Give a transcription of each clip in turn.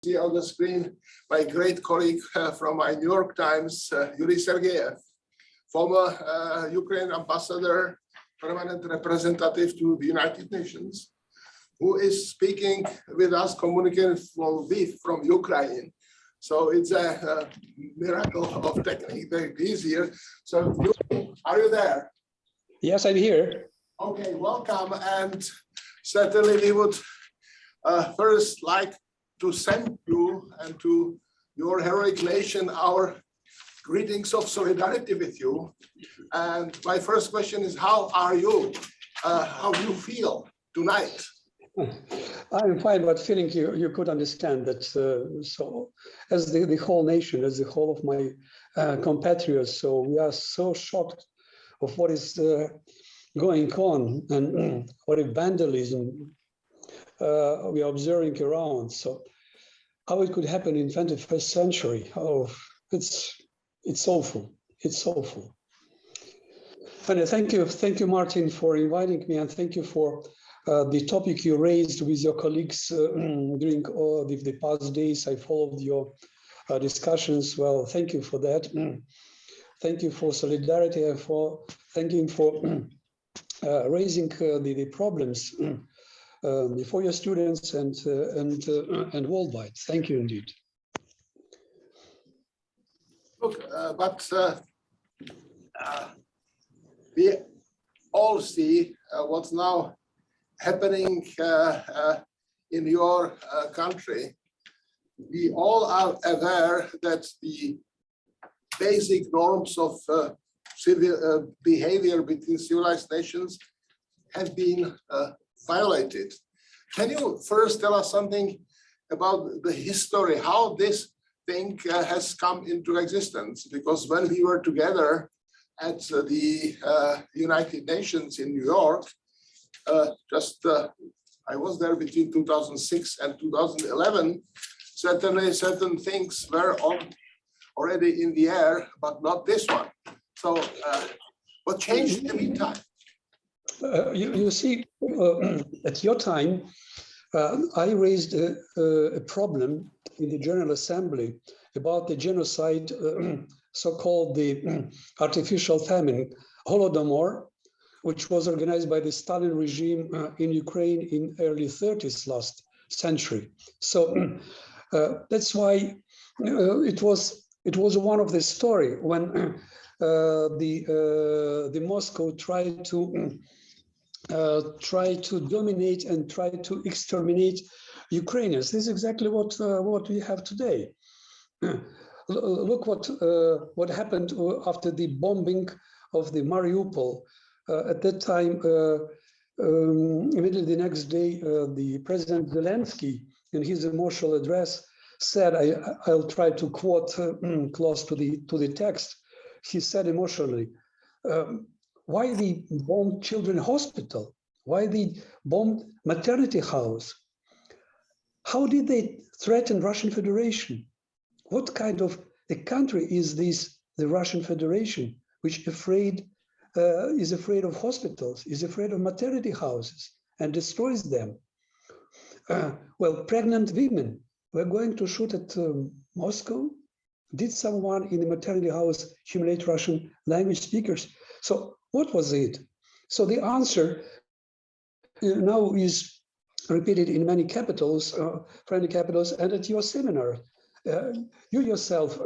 See on the screen my great colleague from my New York Times, Yuriy Sergeyev, former Ukrainian Ambassador, permanent representative to the United Nations, who is speaking with us, communicating from Ukraine. So it's a miracle of technique that he's here. So are you there? Yes, I'm here. Okay, welcome. And certainly we would first like to send you and to your heroic nation our greetings of solidarity with you. And my first question is, how are you? How do you feel tonight? I'm fine, but feeling you could understand that. So as the whole nation, as the whole of my compatriots, so we are so shocked of what is going on and what a vandalism we are observing around. So how it could happen in 21st century? Oh, it's awful. It's awful. And thank you, Martin, for inviting me, and thank you for the topic you raised with your colleagues during all the past days. I followed your discussions. Well, thank you for that. Thank you for solidarity and for thanking for raising the problems for your students and worldwide. Thank you indeed. Look, we all see what's now happening in your country. We all are aware that the basic norms of civil behavior between civilized nations have been violated. Can you first tell us something about the history, how this thing has come into existence? Because when we were together at the United Nations in New York, I was there between 2006 and 2011, certainly certain things were already in the air, but not this one. So what changed in the meantime? You see, at your time, I raised a problem in the General Assembly about the genocide, so-called the artificial famine, Holodomor, which was organized by the Stalin regime in Ukraine in early 30s last century. So that's why it was one of the story when the Moscow tried to dominate and try to exterminate Ukrainians. This is exactly what we have today. Look what happened after the bombing of the Mariupol. At that time, immediately the next day, the President Zelensky, in his emotional address, said, "I'll try to quote close to the text." He said emotionally, "Why they bombed Children's Hospital? Why they bombed maternity house? How did they threaten Russian Federation? What kind of a country is this, the Russian Federation, which is afraid of hospitals, is afraid of maternity houses and destroys them? Well, pregnant women were going to shoot at Moscow. Did someone in the maternity house humiliate Russian language speakers? So what was it?" So the answer now is repeated in many capitals, friendly capitals, and at your seminar. You yourself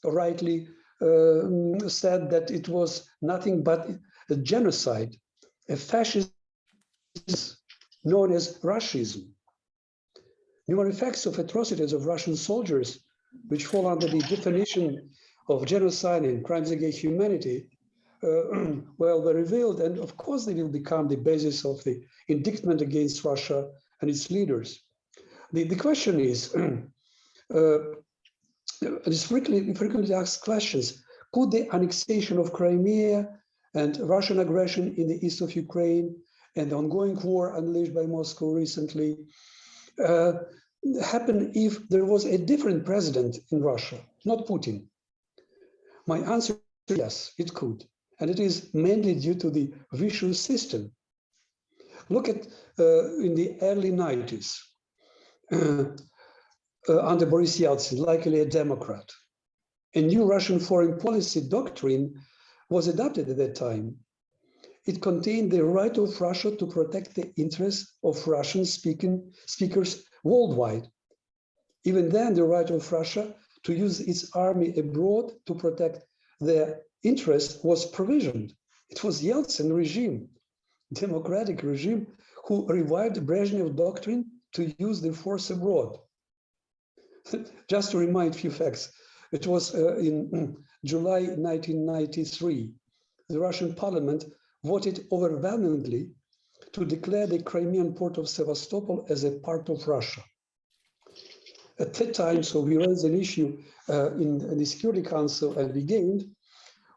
rightly said that it was nothing but a genocide, a fascism known as Russism. Numerous facts of atrocities of Russian soldiers, which fall under the definition of genocide and crimes against humanity, well, were revealed, and of course they will become the basis of the indictment against Russia and its leaders. The question is, these frequently asked questions: could the annexation of Crimea and Russian aggression in the east of Ukraine and the ongoing war unleashed by Moscow recently happen if there was a different president in Russia, not Putin? My answer is yes, it could. And it is mainly due to the vicious system. Look at in the early 90s, under Boris Yeltsin, likely a Democrat. A new Russian foreign policy doctrine was adopted at that time. It contained the right of Russia to protect the interests of Russian speakers worldwide. Even then, the right of Russia to use its army abroad to protect their interests was provisioned. It was Yeltsin regime, democratic regime, who revived Brezhnev doctrine to use the force abroad. Just to remind a few facts, it was in July 1993, the Russian parliament voted overwhelmingly to declare the Crimean port of Sevastopol as a part of Russia. At that time, so we raised an issue in the Security Council and we gained.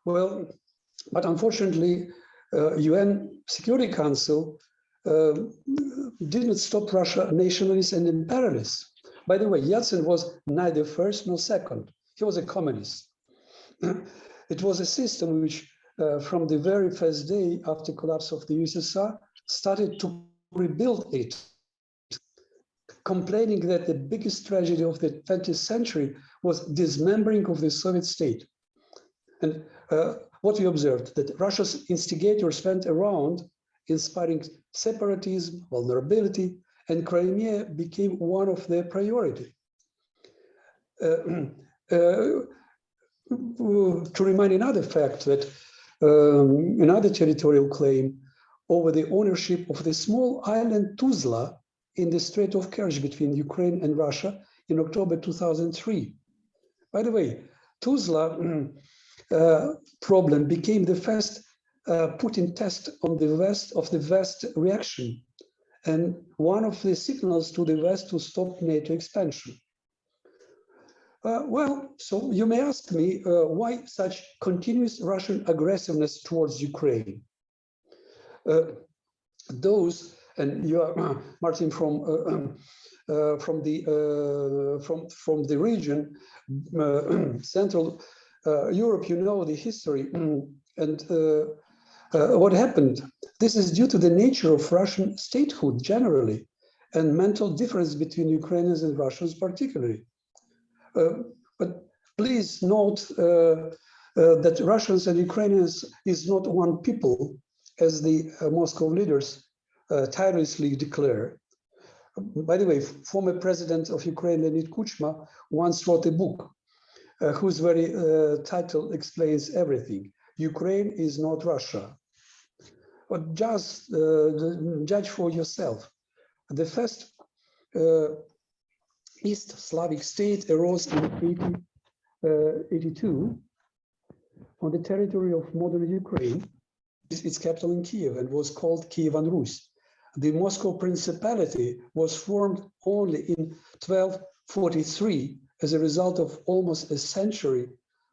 Well, but unfortunately, UN Security Council didn't stop Russia nationalists and imperialists. By the way, Yeltsin was neither first nor second. He was a communist. It was a system which, from the very first day after collapse of the USSR, started to rebuild it, complaining that the biggest tragedy of the 20th century was dismembering of the Soviet state. And what we observed, that Russia's instigators went around inspiring separatism, vulnerability, and Crimea became one of their priority. To remind another fact that another territorial claim over the ownership of the small island Tuzla in the Strait of Kerch between Ukraine and Russia in October 2003. By the way, Tuzla problem became the first Putin test on the West reaction, and one of the signals to the West to stop NATO expansion. Well, so you may ask me why such continuous Russian aggressiveness towards Ukraine. Those, and you are Martin from the region, Central Europe, you know the history and what happened. This is due to the nature of Russian statehood generally, and mental difference between Ukrainians and Russians particularly. But please note that Russians and Ukrainians is not one people, as the Moscow leaders tirelessly declare. By the way, former president of Ukraine, Leonid Kuchma, once wrote a book whose very title explains everything. Ukraine is not Russia. But just judge for yourself. The first East Slavic state arose in 1882 on the territory of modern Ukraine. Its capital in Kiev, and was called Kievan Rus. The Moscow Principality was formed only in 1243 as a result of almost a century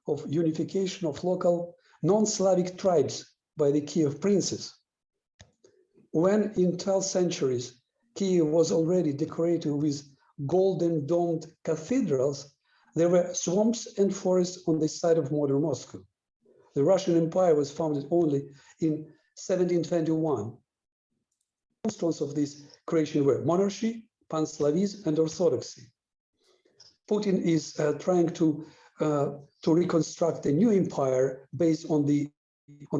of unification of local non-Slavic tribes by the Kiev princes. When in 12th centuries, Kiev was already decorated with golden domed cathedrals, there were swamps and forests on the site of modern Moscow. The Russian Empire was founded only in 1721. Cornerstones of this creation were monarchy, pan-Slavism, and orthodoxy. Putin is trying to reconstruct a new empire based on the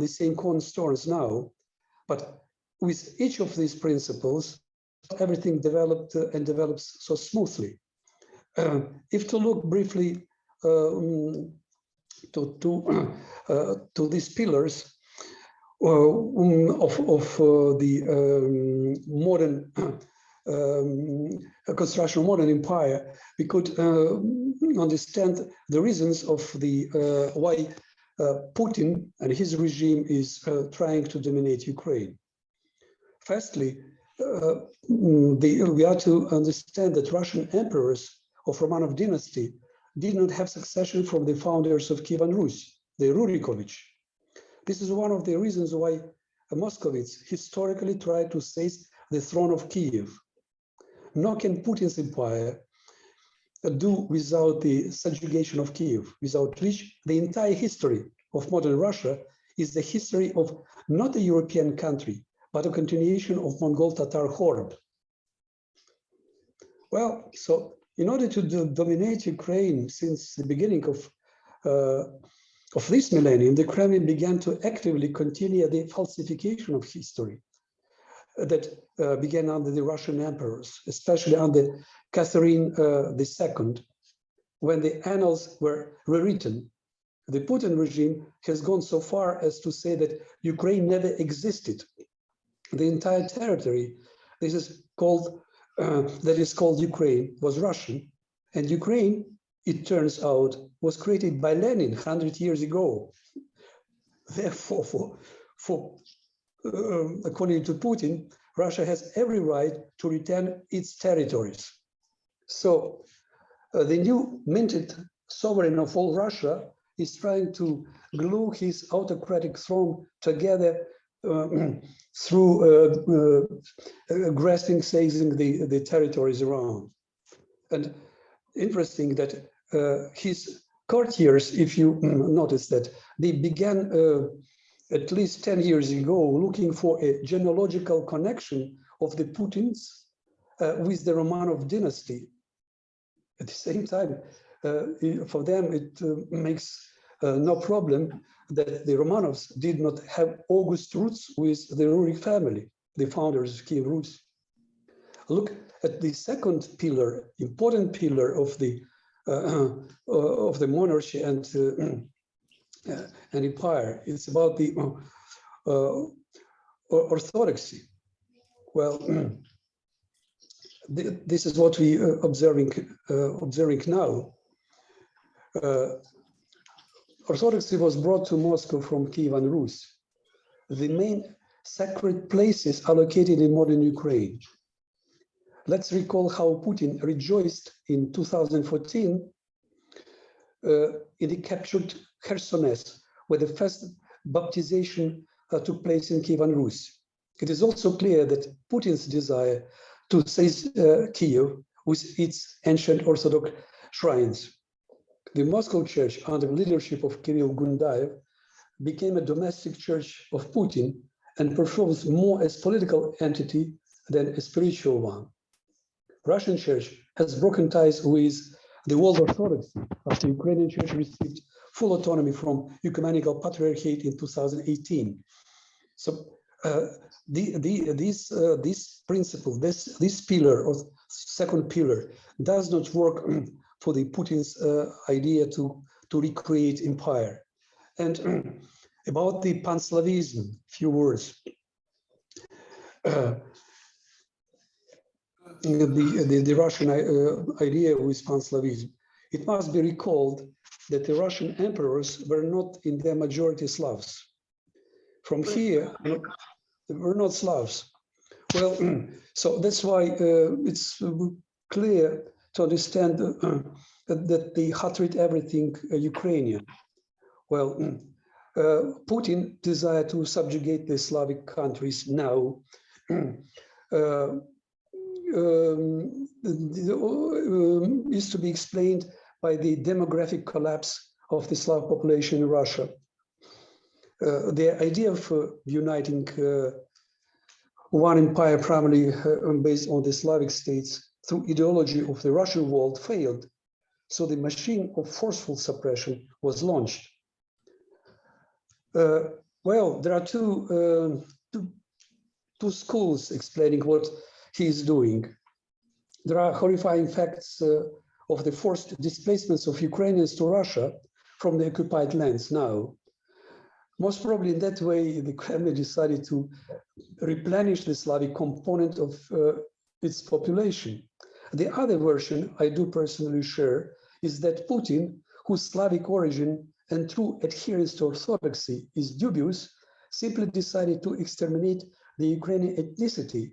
same cornerstones now, but with each of these principles, everything developed and develops so smoothly. If to look briefly to these pillars of the modern construction of modern empire, we could understand the reasons of the why Putin and his regime is trying to dominate Ukraine. Firstly, we are to understand that Russian emperors of Romanov dynasty did not have succession from the founders of Kievan Rus, the Rurikovich. This is one of the reasons why Muscovites historically tried to seize the throne of Kiev. Nor can Putin's empire do without the subjugation of Kiev, without which the entire history of modern Russia is the history of not a European country, but a continuation of Mongol Tatar horde. Well, so in order to dominate Ukraine since the beginning of this millennium, the Kremlin began to actively continue the falsification of history that began under the Russian emperors, especially under Catherine II, when the annals were rewritten. The Putin regime has gone so far as to say that Ukraine never existed. The entire territory that is called Ukraine was Russian, and Ukraine, it turns out, was created by Lenin 100 years ago. Therefore, according to Putin, Russia has every right to retain its territories. So the new minted sovereign of all Russia is trying to glue his autocratic throne together through grasping, seizing the territories around. And interesting that his courtiers, if you notice that, they began at least 10 years ago looking for a genealogical connection of the Putins with the Romanov dynasty. At the same time, for them, it makes no problem that the Romanovs did not have August roots with the Rurik family, the founders of Kiev Rus. Look at the second pillar, important pillar of the monarchy and empire. It's about the orthodoxy. Well, this is what we are observing now. Orthodoxy was brought to Moscow from Kievan Rus. The main sacred places are located in modern Ukraine. Let's recall how Putin rejoiced in 2014 in the captured Khersones, where the first baptization took place in Kievan Rus. It is also clear that Putin's desire to seize Kiev with its ancient Orthodox shrines. The Moscow Church, under the leadership of Kirill Gundaev, became a domestic church of Putin and performs more as political entity than a spiritual one. Russian Church has broken ties with the world Orthodoxy after Ukrainian Church received full autonomy from Ecumenical Patriarchate in 2018. So this principle, this pillar, or second pillar, does not work for the Putin's idea to recreate empire. And about the Pan-Slavism, few words. The Russian idea with Pan-Slavism. It must be recalled that the Russian emperors were not in their majority Slavs. From here, they were not Slavs. Well, so that's why it's clear to understand that they hatred everything Ukrainian. Well, Putin desired to subjugate the Slavic countries now. Is to be explained by the demographic collapse of the Slav population in Russia. The idea of uniting one empire primarily based on the Slavic states through ideology of the Russian world failed, so the machine of forceful suppression was launched. Well, there are two schools explaining what he is doing. There are horrifying facts of the forced displacements of Ukrainians to Russia from the occupied lands now. Most probably in that way, the Kremlin decided to replenish the Slavic component of its population. The other version I do personally share is that Putin, whose Slavic origin and true adherence to Orthodoxy is dubious, simply decided to exterminate the Ukrainian ethnicity,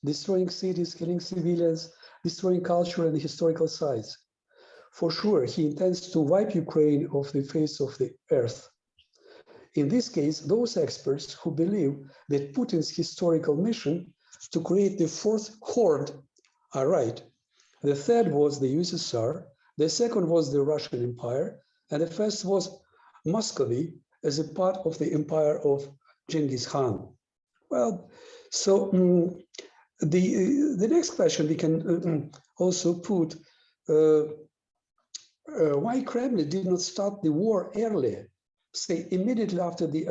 destroying cities, killing civilians, destroying culture and historical sites. For sure, he intends to wipe Ukraine off the face of the earth. In this case, those experts who believe that Putin's historical mission to create the fourth horde are right. The third was the USSR, the second was the Russian Empire, and the first was Muscovy as a part of the empire of Genghis Khan. Well, so the next question we can also put, why Kremlin did not start the war earlier, say immediately after the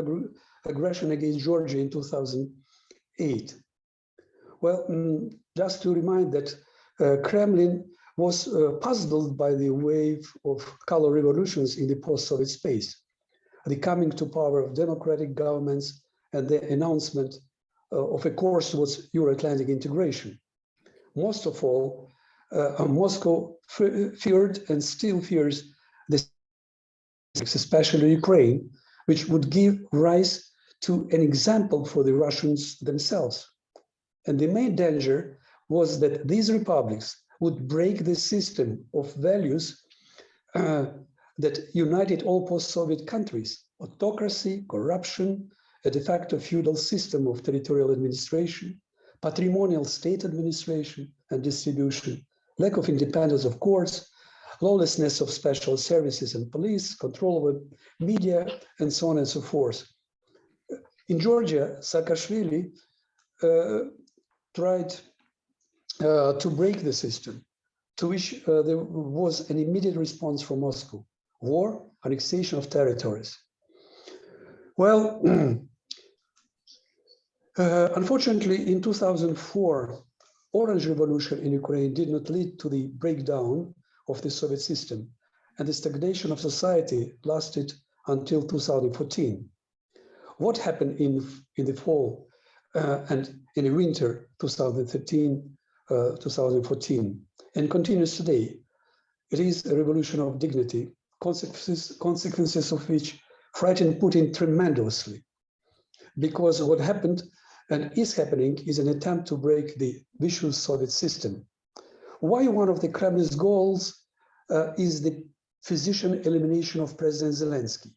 aggression against Georgia in 2008. Well, just to remind that Kremlin was puzzled by the wave of color revolutions in the post-Soviet space, the coming to power of democratic governments and the announcement of a course towards Euro-Atlantic integration. Most of all, Moscow feared and still fears this, especially Ukraine, which would give rise to an example for the Russians themselves. And the main danger was that these republics would break the system of values that united all post-Soviet countries: autocracy, corruption, a de facto feudal system of territorial administration, patrimonial state administration and distribution, lack of independence of courts, lawlessness of special services and police, control over media, and so on and so forth. In Georgia, Saakashvili tried to break the system, to which there was an immediate response from Moscow: war, annexation of territories. Well, unfortunately, in 2004, Orange Revolution in Ukraine did not lead to the breakdown of the Soviet system, and the stagnation of society lasted until 2014. What happened in the fall and in the winter 2013-2014 and continues today? It is a revolution of dignity, consequences of which frightened Putin tremendously, because what happened and is happening is an attempt to break the vicious Soviet system. Why one of the Kremlin's goals is the physician elimination of President Zelensky?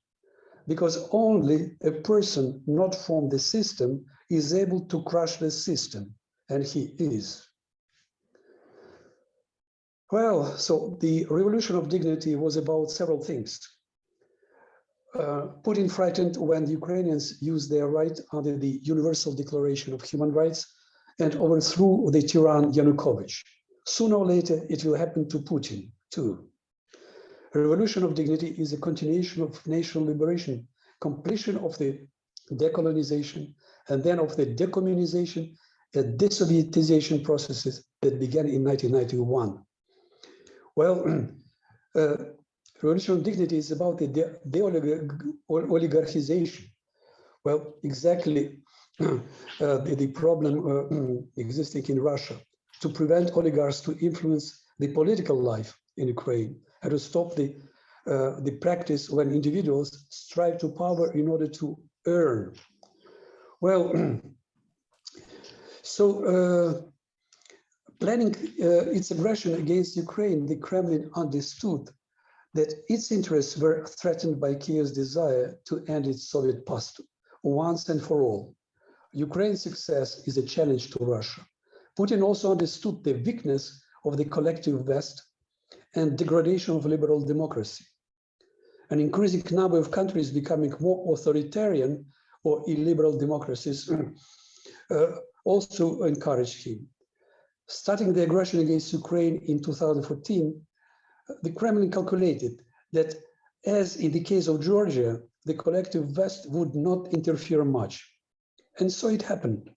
Because only a person not from the system is able to crush the system, and he is. Well, so the revolution of dignity was about several things. Putin frightened when the Ukrainians used their right under the Universal Declaration of Human Rights and overthrew the tyrann Yanukovych. Sooner or later, it will happen to Putin too. A revolution of dignity is a continuation of national liberation, completion of the decolonization, and then of the decommunization and desovietization processes that began in 1991. Well, revolution of dignity is about the oligarchization. Well, exactly the problem existing in Russia, to prevent oligarchs to influence the political life in Ukraine and to stop the practice when individuals strive to power in order to earn. Well, so planning its aggression against Ukraine, the Kremlin understood that its interests were threatened by Kiev's desire to end its Soviet past once and for all. Ukraine's success is a challenge to Russia. Putin also understood the weakness of the collective West and degradation of liberal democracy. An increasing number of countries becoming more authoritarian or illiberal democracies also encouraged him. Starting the aggression against Ukraine in 2014, the Kremlin calculated that, as in the case of Georgia, the collective West would not interfere much. And so it happened.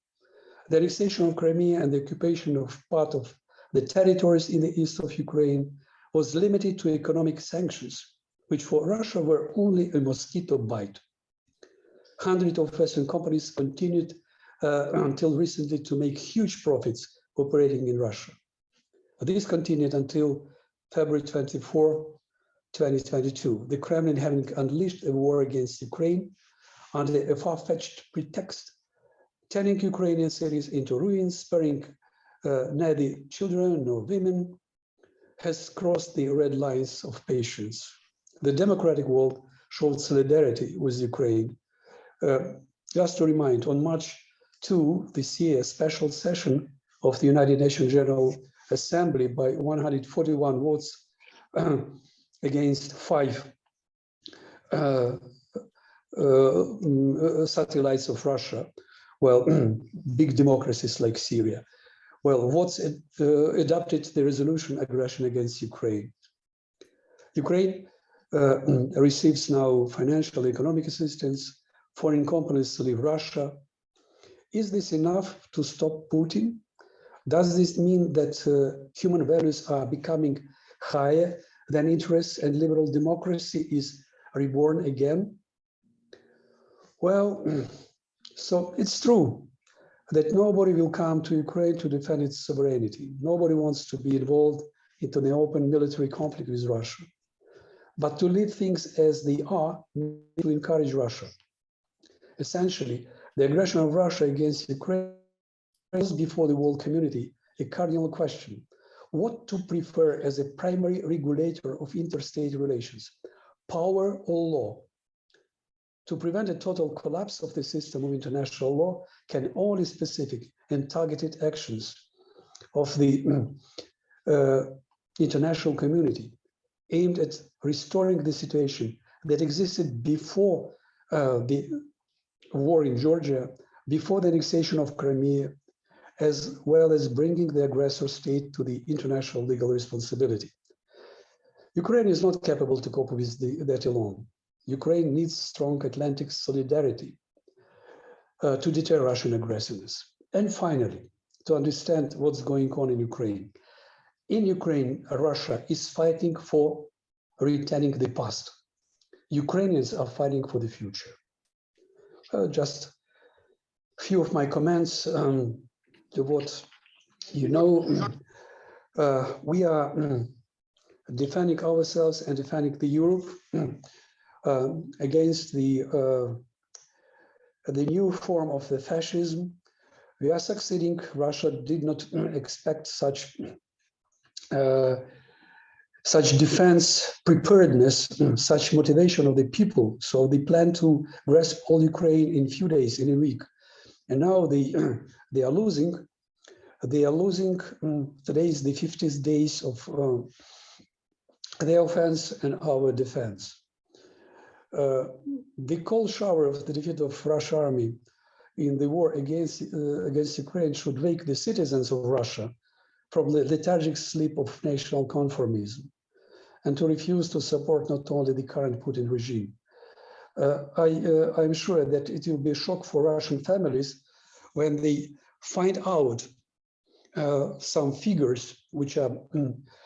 The annexation of Crimea and the occupation of part of the territories in the east of Ukraine was limited to economic sanctions, which for Russia were only a mosquito bite. Hundreds of Western companies continued until recently to make huge profits operating in Russia. This continued until February 24, 2022, the Kremlin having unleashed a war against Ukraine under a far-fetched pretext, turning Ukrainian cities into ruins, sparing neither children nor women, has crossed the red lines of patience. The democratic world showed solidarity with Ukraine. Just to remind, on March 2 this year, a special session of the United Nations General Assembly by 141 votes against 5 satellites of Russia, well, big democracies like Syria. Well, what's adopted the resolution aggression against Ukraine? Ukraine receives now financial economic assistance, foreign companies leave Russia. Is this enough to stop Putin? Does this mean that human values are becoming higher than interests and liberal democracy is reborn again? Well, so it's true that nobody will come to Ukraine to defend its sovereignty. Nobody wants to be involved into an open military conflict with Russia. But to leave things as they are, to encourage Russia. Essentially, the aggression of Russia against Ukraine was before the world community a cardinal question: what to prefer as a primary regulator of interstate relations, power or law? To prevent a total collapse of the system of international law can only specific and targeted actions of the international community aimed at restoring the situation that existed before the war in Georgia, before the annexation of Crimea, as well as bringing the aggressor state to the international legal responsibility. Ukraine is not capable to cope with that alone. Ukraine needs strong Atlantic solidarity to deter Russian aggressiveness. And finally, to understand what's going on in Ukraine. In Ukraine, Russia is fighting for returning the past. Ukrainians are fighting for the future. Just a few of my comments to what you know. We are defending ourselves and defending the Europe against the new form of the fascism. We are succeeding. Russia did not expect such defense preparedness, such motivation of the people. So they plan to grasp all Ukraine in a few days, in a week. And now they are losing. They are losing. Today is the 50th days of their offense and our defense. The cold shower of the defeat of Russian army in the war against Ukraine should wake the citizens of Russia from the lethargic sleep of national conformism and to refuse to support not only the current Putin regime. I'm sure that it will be a shock for Russian families when they find out some figures which are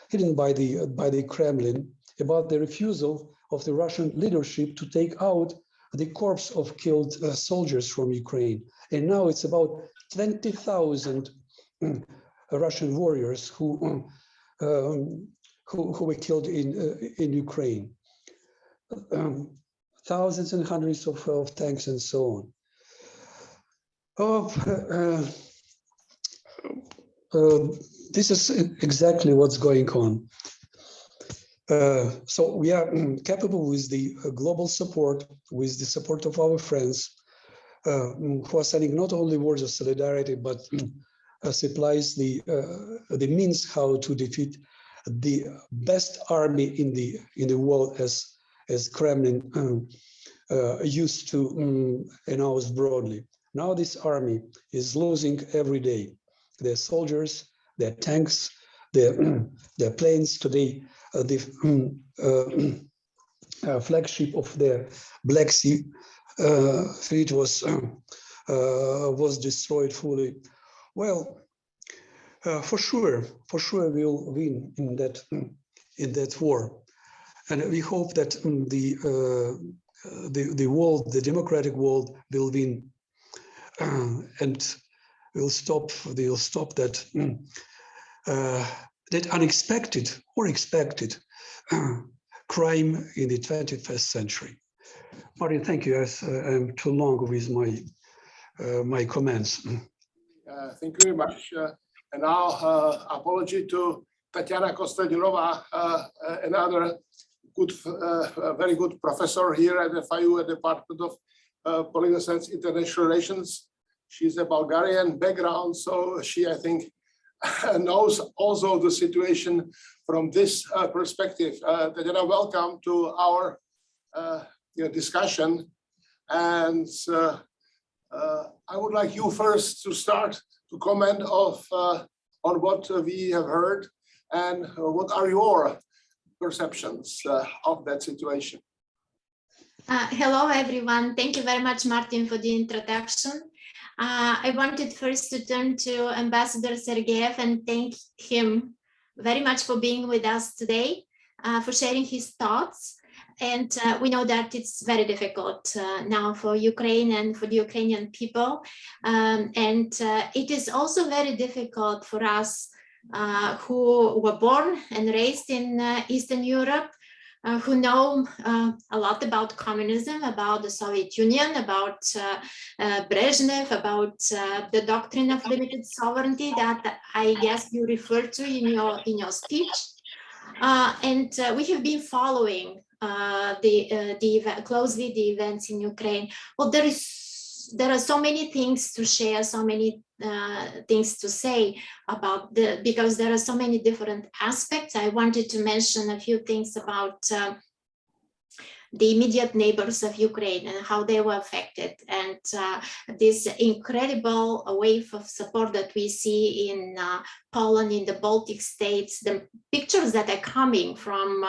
hidden by the Kremlin about the refusal of the Russian leadership to take out the corpse of killed soldiers from Ukraine. And now it's about 20,000 Russian warriors who were killed in Ukraine. Thousands and hundreds of tanks and so on. This is exactly what's going on. So we are capable with the global support, with the support of our friends who are sending not only words of solidarity, but supplies the means how to defeat the best army in the world, as Kremlin used to announce broadly. Now this army is losing every day. Their soldiers, their tanks, their planes. Today, the flagship of their Black Sea fleet was destroyed fully. Well, for sure, we'll win in that war, and we hope that the world, the democratic world, will win, and they'll stop that that unexpected or expected crime in the 21st century. Martin, thank you. I'm too long with my comments. Thank you very much. And now, apology to Tatiana Kostadinova, another good, very good professor here at FIU at the Department of Political Science, International Relations. She's a Bulgarian background, so she, I think, knows also the situation from this perspective. Tatiana, welcome to our discussion. And I would like you first to start to comment of on what we have heard, and what are your perceptions of that situation? Hello, everyone. Thank you very much, Martin, for the introduction. I wanted first to turn to Ambassador Sergeyev and thank him very much for being with us today, for sharing his thoughts. And we know that it's very difficult now for Ukraine and for the Ukrainian people. It is also very difficult for us who were born and raised in Eastern Europe, who know a lot about communism, about the Soviet Union, about Brezhnev, about the doctrine of limited sovereignty that I guess you referred to in your speech. We have been following closely the events in Ukraine. Well, there are so many things to share, so many things to say about because there are so many different aspects. I wanted to mention a few things about the immediate neighbors of Ukraine and how they were affected, and this incredible wave of support that we see in Poland, in the Baltic states, the pictures that are coming from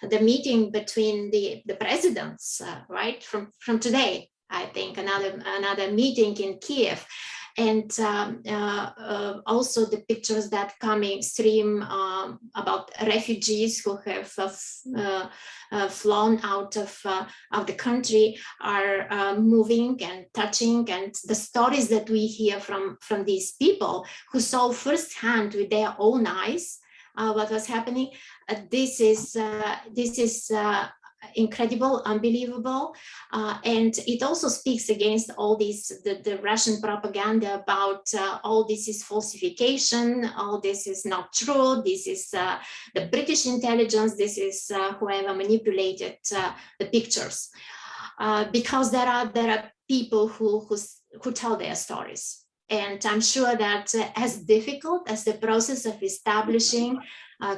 the meeting between the presidents, right, from today. I think another meeting in Kiev, and also the pictures that coming stream about refugees who have flown out of the country are moving and touching, and the stories that we hear from these people who saw firsthand with their own eyes what was happening. This is incredible, unbelievable, and it also speaks against all this the Russian propaganda about all this is falsification, all this is not true, this is the British intelligence, this is whoever manipulated the pictures, because there are people who tell their stories. And I'm sure that as difficult as the process of establishing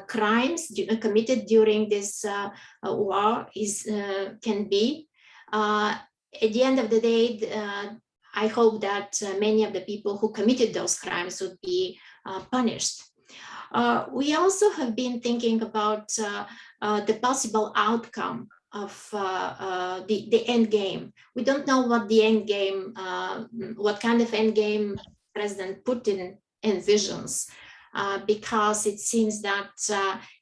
crimes committed during this war can be, at the end of the day, I hope that many of the people who committed those crimes would be punished. We also have been thinking about the possible outcome of the end game. We don't know what the end game, what kind of end game President Putin envisions, because it seems that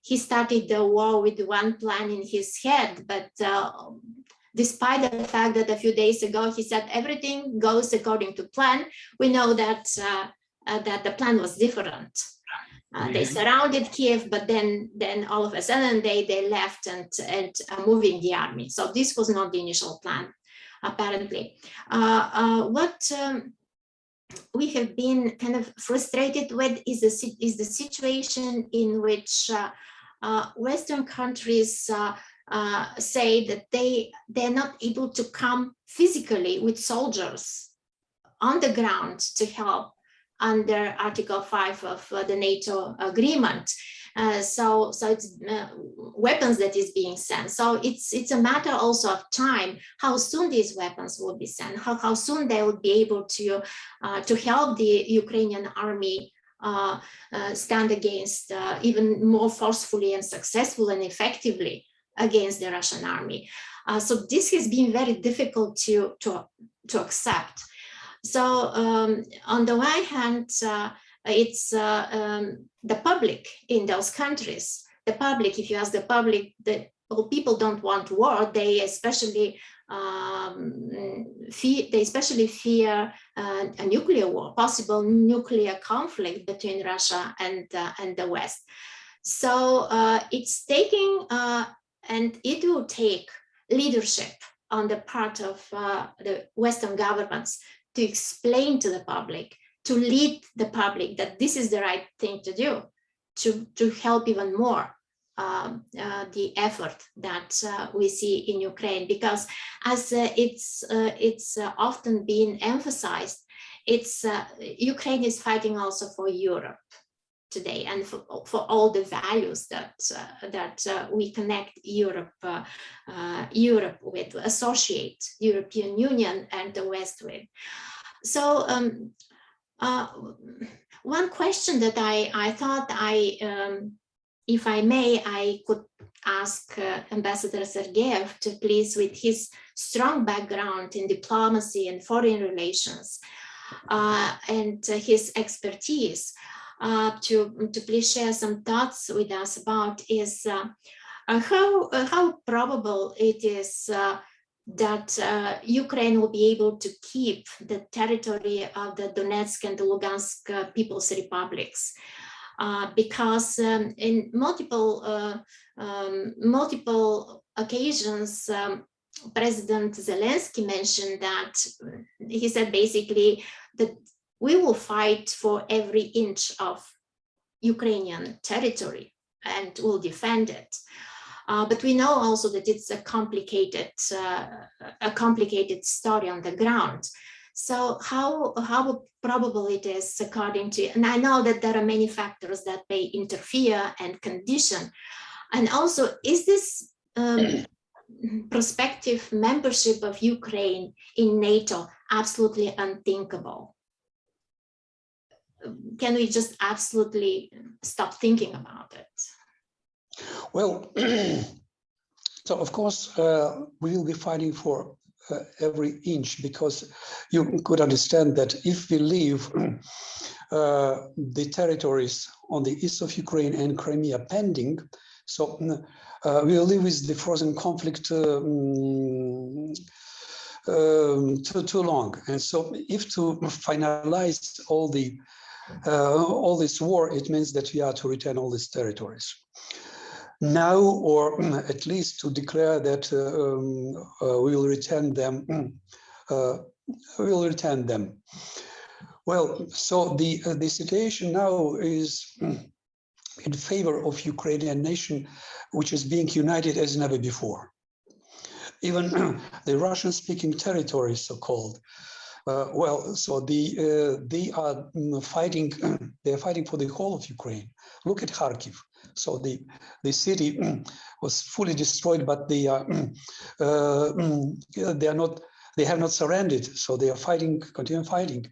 he started the war with one plan in his head, but despite the fact that a few days ago he said everything goes according to plan, we know that that the plan was different. They surrounded Kiev, but then all of a sudden they left and are moving the army. So this was not the initial plan, apparently. What we have been kind of frustrated with is the situation in which Western countries say that they're not able to come physically with soldiers on the ground to help under Article 5 of the Nato agreement. So it's weapons that is being sent. So it's a matter also of time, how soon these weapons will be sent, how soon they will be able to help the Ukrainian army stand against even more forcefully and successfully and effectively against the Russian army. So this has been very difficult to accept. So on the one hand, it's the public in those countries. The public, if you ask the public, people don't want war. They especially fear a nuclear war, possible nuclear conflict between Russia and the West. So it's taking and it will take leadership on the part of the Western governments to explain to the public, to lead the public that this is the right thing to do, to help even more the effort that we see in Ukraine. Because as it's often been emphasized, Ukraine is fighting also for Europe today, and for all the values that we connect Europe with, associate European Union and the West with. So one question that I thought if I may, I could ask Ambassador Sergeyev to please, with his strong background in diplomacy and foreign relations and his expertise, to please share some thoughts with us about is how probable it is that Ukraine will be able to keep the territory of the Donetsk and the Lugansk People's Republics. Because in multiple occasions, President Zelensky mentioned that he said basically that we will fight for every inch of Ukrainian territory and will defend it. But we know also that it's a complicated story on the ground. So how probable it is, according to, and I know that there are many factors that may interfere and condition, and also is this prospective membership of Ukraine in NATO absolutely unthinkable? Can we just absolutely stop thinking about it? Well, so of course we will be fighting for every inch, because you could understand that if we leave the territories on the east of Ukraine and Crimea pending, so we will live with the frozen conflict too long. And so if to finalize all this war, it means that we are to return all these territories now, or at least to declare that we will return them. Well, so the situation now is in favor of Ukrainian nation, which is being united as never before. Even the Russian-speaking territories, so-called, well, so they are fighting. They are fighting for the whole of Ukraine. Look at Kharkiv. So the city was fully destroyed, but they have not surrendered. So they are fighting, continue fighting.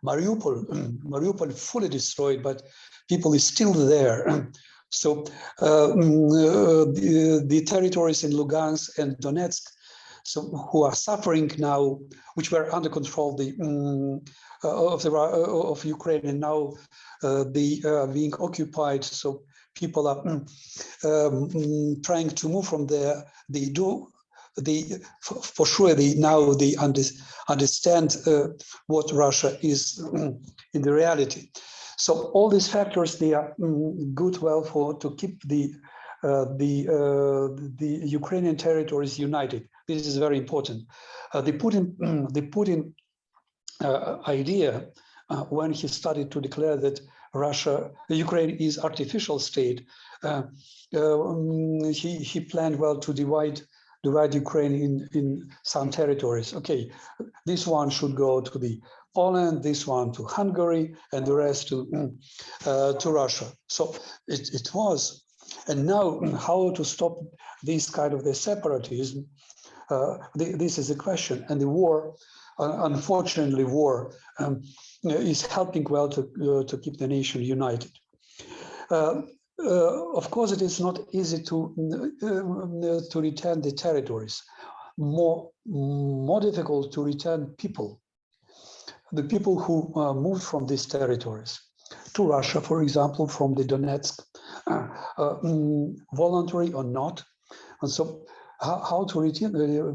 Mariupol fully destroyed, but people is still there. So the territories in Lugansk and Donetsk, so who are suffering now, which were under control of Ukraine, and now they are being occupied. So people are trying to move from there. For sure they understand what Russia is in the reality. So all these factors, they are good to keep the Ukrainian territories united. This is very important. The Putin idea, when he started to declare that Ukraine is artificial state, he planned well to divide Ukraine in some territories. Okay, this one should go to the Poland, this one to Hungary, and the rest to Russia. So it was, and now how to stop this kind of the separatism? This is a question, and the war, unfortunately, is helping well to keep the nation united. Of course, it is not easy to return the territories. More difficult to return people. The people who moved from these territories to Russia, for example, from the Donetsk, voluntary or not, and so how to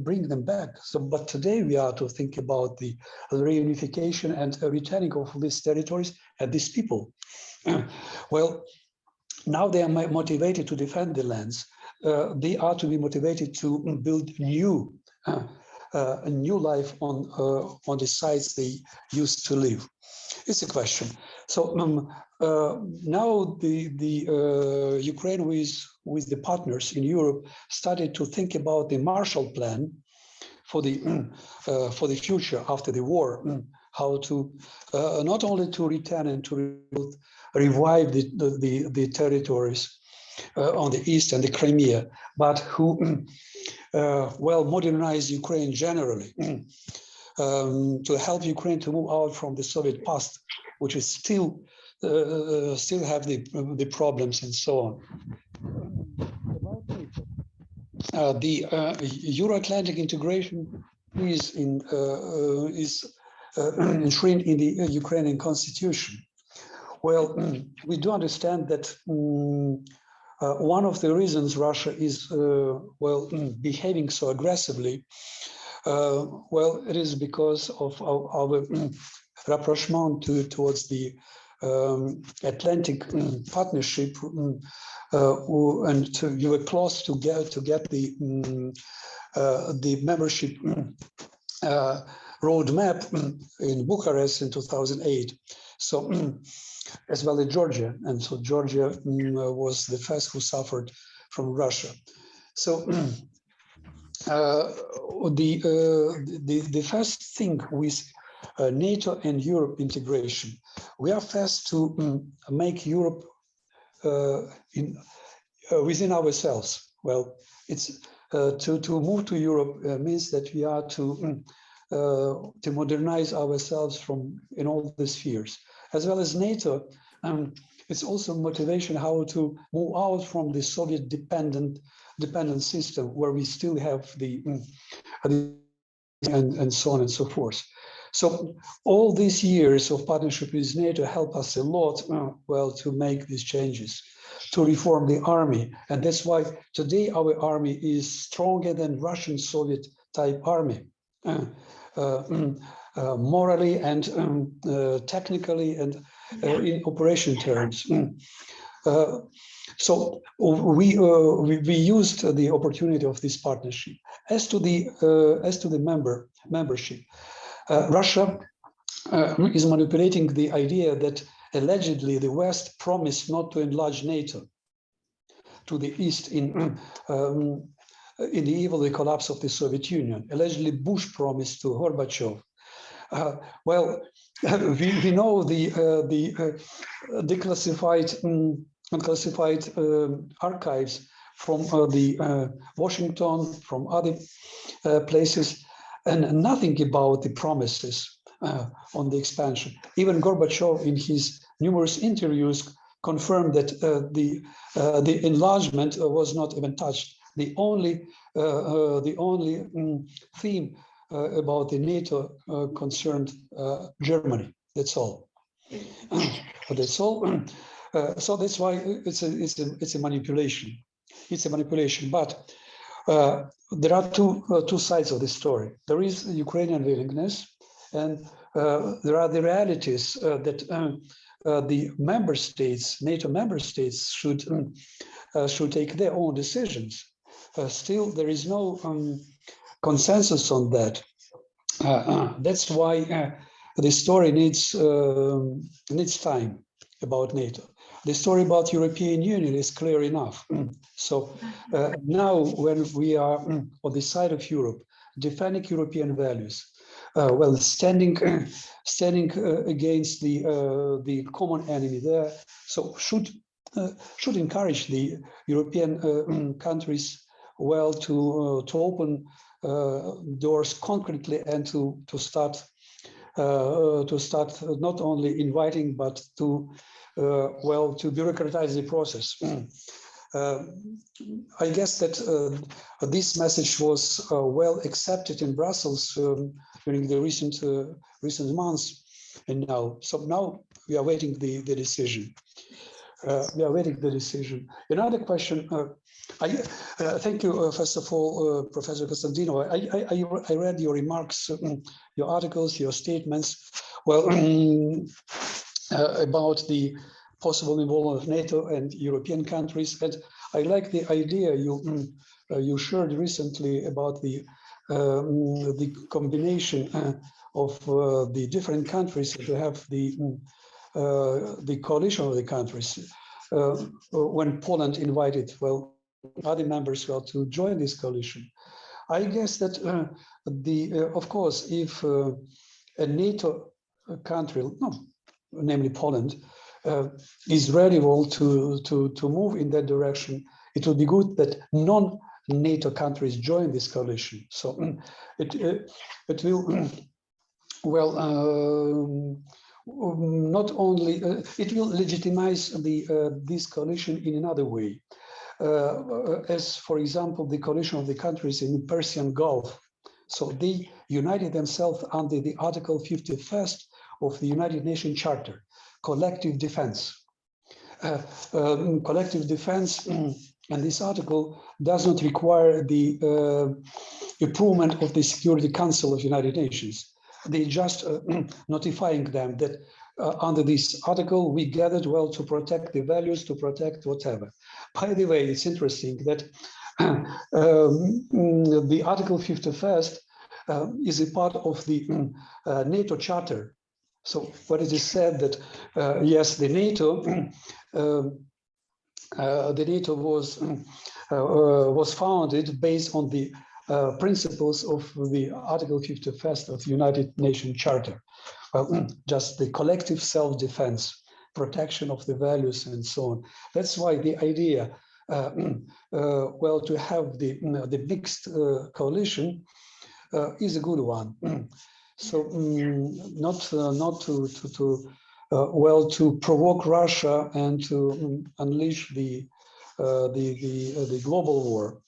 bring them back. So, but today we are to think about the reunification and returning of these territories and these people. Well, now they are motivated to defend the lands. They are to be motivated to build a new life on the sites they used to live. It's a question. So now the Ukraine with the partners in Europe started to think about the Marshall Plan for the future after the war, how to not only to return and to revive the territories on the east and the Crimea, but who modernize Ukraine generally, to help Ukraine to move out from the Soviet past, which is still still have the problems and so on. About NATO, the Euro-Atlantic integration is enshrined in the Ukrainian constitution. Well, we do understand that one of the reasons Russia is behaving so aggressively, well, it is because of our rapprochement towards the Atlantic partnership, and you were close to get the membership roadmap in Bucharest in 2008. So, as well as Georgia, and so Georgia was the first who suffered from Russia. So, the first thing with NATO and Europe integration, we are first to make Europe within ourselves. Well, it's to move to Europe means that we are to modernize ourselves in all the spheres, as well as NATO. It's also motivation how to move out from the Soviet dependent system where we still have and so on and so forth. So all these years of partnership with NATO help us a lot, well, to make these changes, to reform the army. And that's why today our army is stronger than Russian Soviet type army, morally and technically and in operation terms. So we used the opportunity of this partnership. As to the membership, Russia is manipulating the idea that allegedly the West promised not to enlarge NATO to the east in the evil collapse of the Soviet Union. Allegedly, Bush promised to Gorbachev. Well, we know the unclassified archives from the Washington, from other places, and nothing about the promises on the expansion. Even Gorbachev, in his numerous interviews, confirmed that the enlargement was not even touched. The only theme about the NATO concerned Germany. That's all. That's all. So that's why it's a manipulation. It's a manipulation. But there are two sides of the story. There is the Ukrainian willingness, and there are the realities that the member states, NATO member states, should take their own decisions. Still, there is no consensus on that. That's why the story needs time about NATO. The story about European Union is clear enough. So now when we are on the side of Europe, defending European values, well, standing against the common enemy there, so should encourage the European countries, well, to open doors concretely and to start not only inviting but to to bureaucratize the process. I guess that this message was well accepted in Brussels during the recent months, and now we are waiting the decision. We are waiting the decision. Another question. Thank you, first of all, Professor Constantino. I read your remarks, your articles, your statements. Well, about the possible involvement of NATO and European countries, and I like the idea you shared recently about the combination of the different countries to have the coalition of the countries. When Poland invited, well, other members to join this coalition. I guess that of course, if a NATO country, namely Poland, is ready to move in that direction, it would be good that non-NATO countries join this coalition. So it will not only it will legitimize this coalition in another way, as for example the coalition of the countries in the Persian Gulf. So they united themselves under the Article 51st of the United Nations Charter, collective defense. Collective defense, and this article does not require the approval of the Security Council of the United Nations. They just notifying them that under this article, we gathered well to protect the values, to protect whatever. By the way, it's interesting that the Article 51st is a part of the NATO Charter. So what it is said that yes, the NATO was founded based on the principles of the Article 51st of the United Nations Charter. Just the collective self-defense, protection of the values, and so on. That's why the idea, well, to have the mixed coalition is a good one. So not to provoke Russia and to unleash the global war,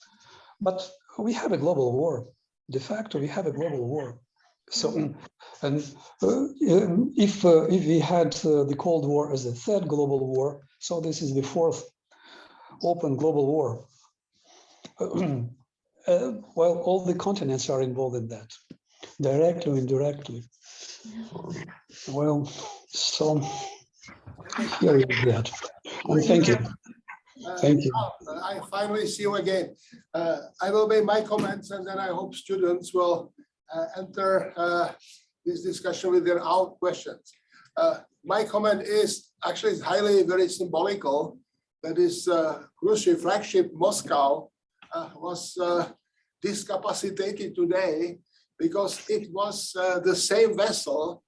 but we have a global war. De facto, we have a global war. So, and if we had the Cold War as the third global war, so this is the fourth open global war. Well, all the continents are involved in that, directly or indirectly. Well, so here is that. And thank you. Thank you. I finally see you again. I will make my comments, and then I hope students will enter this discussion with their own questions. My comment is actually highly very symbolical. That is, Russian flagship Moscow was discapacitated today because it was the same vessel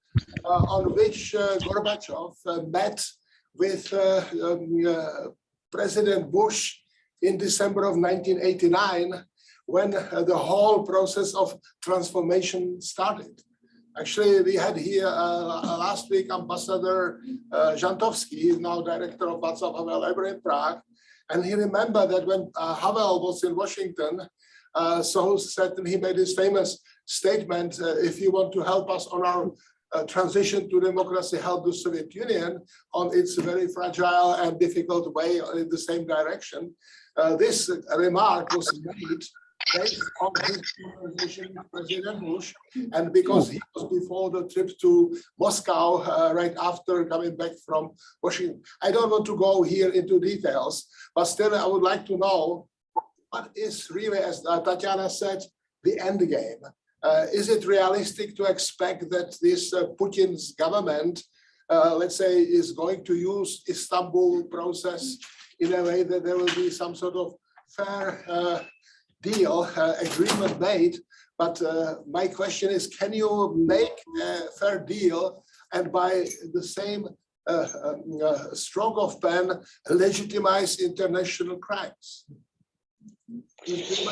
on which Gorbachev met with President Bush in December of 1989, when the whole process of transformation started. Actually, we had here last week Ambassador Żantowski, he is now director of Václav Havel Library in Prague, and he remembered that when Havel was in Washington, so certainly he made his famous statement, if you want to help us on our transition to democracy, help the Soviet Union on its very fragile and difficult way in the same direction. This remark was made based on his conversation with President Bush, and because he was before the trip to Moscow, right after coming back from Washington. I don't want to go here into details, but still I would like to know what is really, as Tatiana said, the end game. Is it realistic to expect that this Putin's government, let's say, is going to use Istanbul process in a way that there will be some sort of fair deal, agreement made? But my question is, can you make a fair deal and by the same stroke of pen legitimize international crimes? This is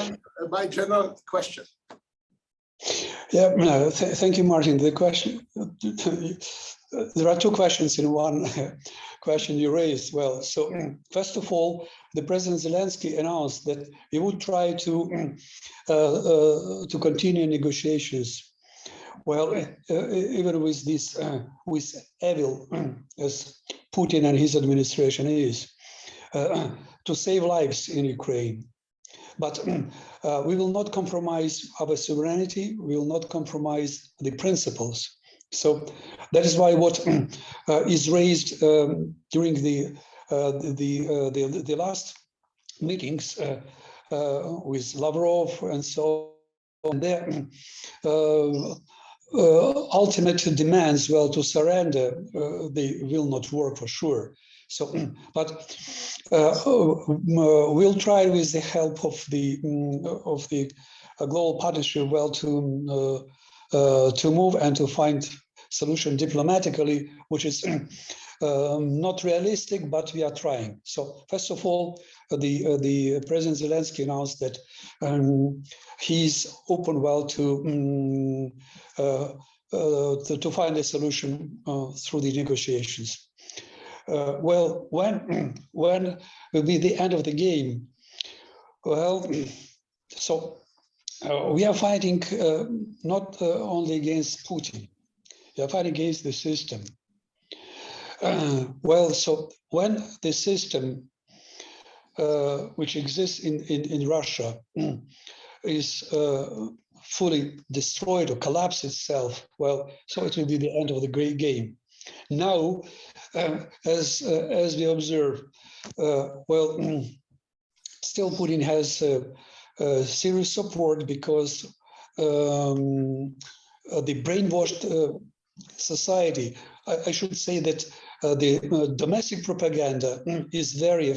my general question. Yeah, no, thank you, Martin. The question, there are two questions in one question you raised. Well, so first of all, the President Zelensky announced that he would try to continue negotiations. Well, even with this, with evil as Putin and his administration is, to save lives in Ukraine. But we will not compromise our sovereignty. We will not compromise the principles. So that is why what is raised during the last meetings with Lavrov and so on, their ultimate demands, well, to surrender, they will not work for sure. So, but we'll try with the help of the global partnership, well, to move and to find solution diplomatically, which is not realistic, but we are trying. So, first of all, the President Zelensky announced that he's open, well, to to find a solution through the negotiations. Well, when will be the end of the game? Well, so we are fighting not only against Putin, we are fighting against the system. Well, so when the system which exists in Russia is fully destroyed or collapse itself, well, so it will be the end of the great game. Now, as we observe, well, still Putin has serious support because the brainwashed society, I should say that the domestic propaganda is very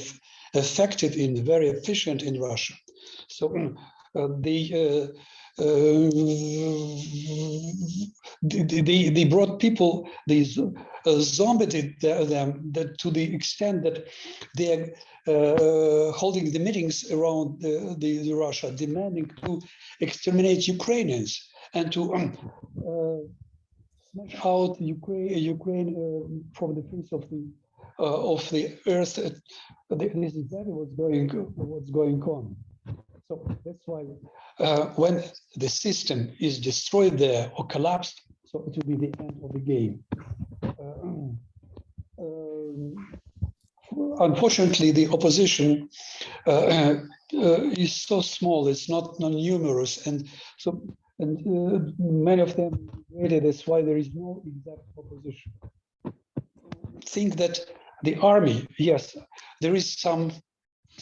effective and very efficient in Russia. So they brought people, these zombied them that to the extent that they are holding the meetings around the Russia, demanding to exterminate Ukrainians and to smash out Ukraine from the face of the earth. This is exactly what's going on. So that's why when the system is destroyed there or collapsed, so it will be the end of the game. Unfortunately, the opposition is so small; it's not numerous, and so many of them migrated. That's why there is no exact opposition. Think that the army, yes, there is some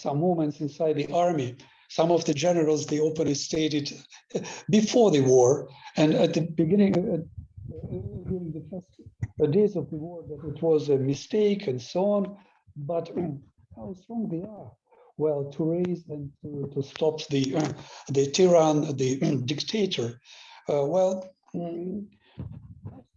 movements inside the army. Some of the generals, they openly stated before the war and at the beginning, during the first days of the war, that it was a mistake and so on. But how strong they are? Well, to raise and to stop the tyrann, the dictator. Well,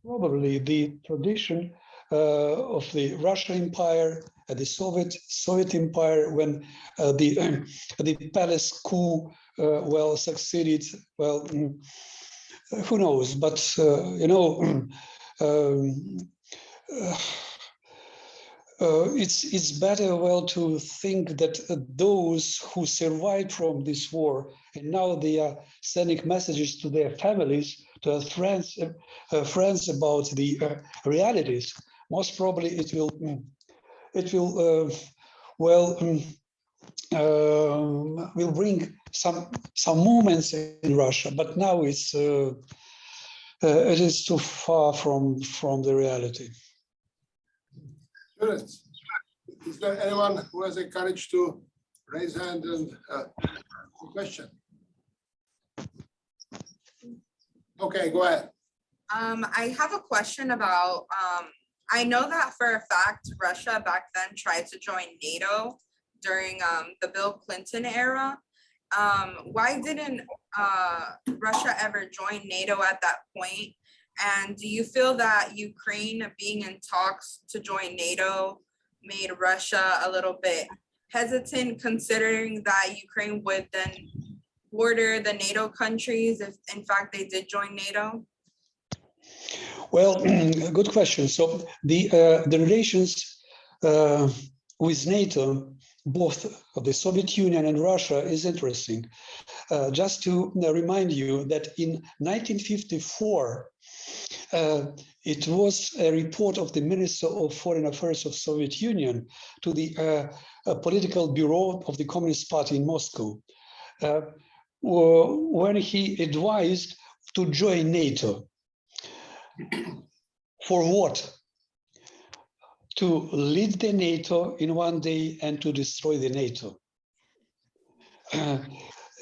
probably the tradition of the Russian Empire, the Soviet Empire, when the palace coup well succeeded. Well, who knows? But you know, it's better well to think that those who survived from this war and now they are sending messages to their families, to their friends about the realities. Most probably it will will bring some movements in Russia, but now it is too far from the reality. Students, is there anyone who has the courage to raise hand and question? Okay, go ahead. I have a question about, I know that for a fact, Russia back then tried to join NATO during the Bill Clinton era. Why didn't Russia ever join NATO at that point? And do you feel that Ukraine being in talks to join NATO made Russia a little bit hesitant, considering that Ukraine would then border the NATO countries if in fact they did join NATO? Well, good question. So the relations with NATO, both of the Soviet Union and Russia, is interesting. Just to remind you that in 1954, it was a report of the Minister of Foreign Affairs of Soviet Union to the political bureau of the Communist Party in Moscow, when he advised to join NATO. For what? To lead the NATO in one day and to destroy the NATO.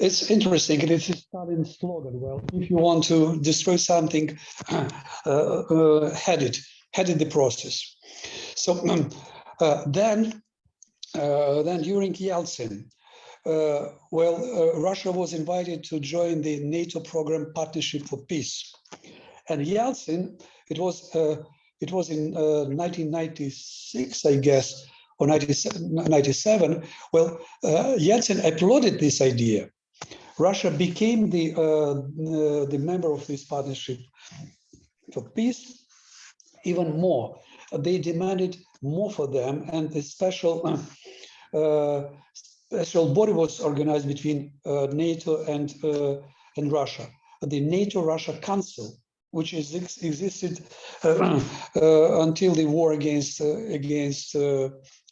It's interesting, and it's a Stalin's slogan. Well, if you want to destroy something, head it the process. So then during Yeltsin, Russia was invited to join the NATO program Partnership for Peace, and Yeltsin, it was in 1996, I guess, or 97. Well, Yeltsin applauded this idea. Russia became the member of this partnership, for peace, even more. They demanded more for them, and the special body was organized between NATO and Russia, the NATO-Russia Council, which existed until the war against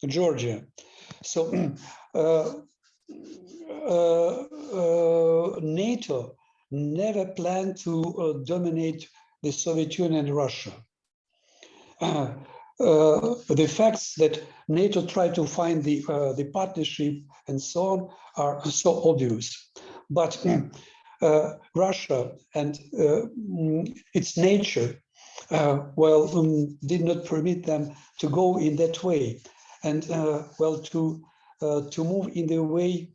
Georgia. So NATO never planned to dominate the Soviet Union and Russia. The facts that NATO tried to find the partnership and so on are so obvious. But Russia and its nature, did not permit them to go in that way, and to move in the way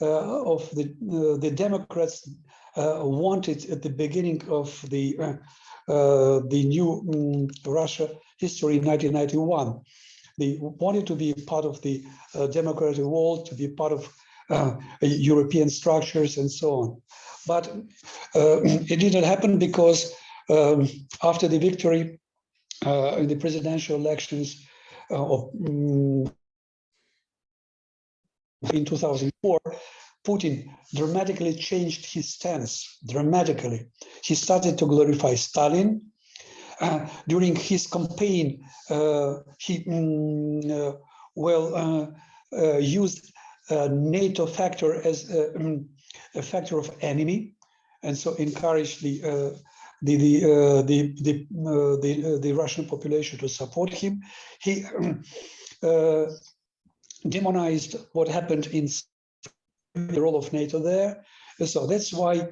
of the Democrats wanted at the beginning of the new Russia history in 1991. They wanted to be part of the democratic world, to be part of European structures and so on. But it didn't happen because after the victory in the presidential elections in 2004, Putin dramatically changed his stance, dramatically. He started to glorify Stalin. During his campaign, he used NATO factor as a factor of enemy, and so encouraged the Russian population to support him. He demonized what happened in the role of NATO there. So that's why,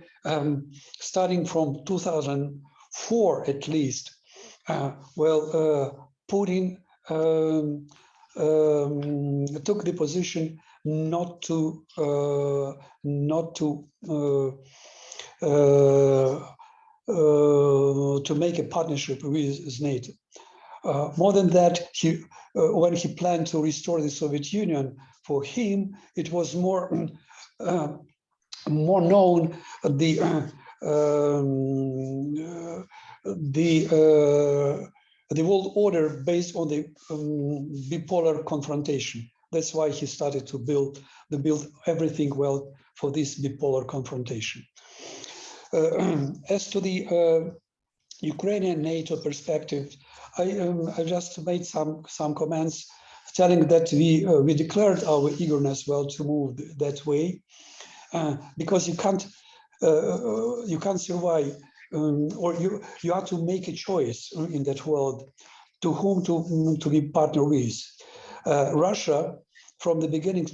starting from 2004 at least, Putin took the position not to make a partnership with NATO. More than that, when he planned to restore the Soviet Union, for him it was more known the world order based on the bipolar confrontation. That's why he started to build everything for this bipolar confrontation. As to the Ukrainian NATO perspective, I just made some comments telling that we declared our eagerness to move that way, because you can't survive, or you have to make a choice in that world to whom to be partner with. Russia, from the beginning,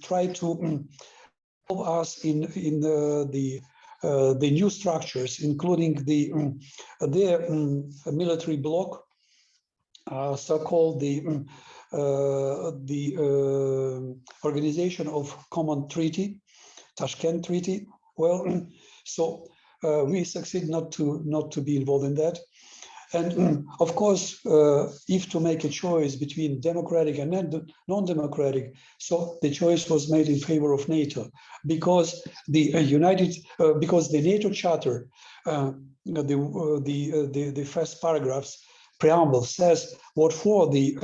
tried to involve us in the new structures, including their military bloc, so-called the Organization of Common Treaty, Tashkent Treaty. So we succeed not to be involved in that. And of course, if to make a choice between democratic and non-democratic, so the choice was made in favor of NATO, because the NATO Charter, the first paragraphs, preamble says what for the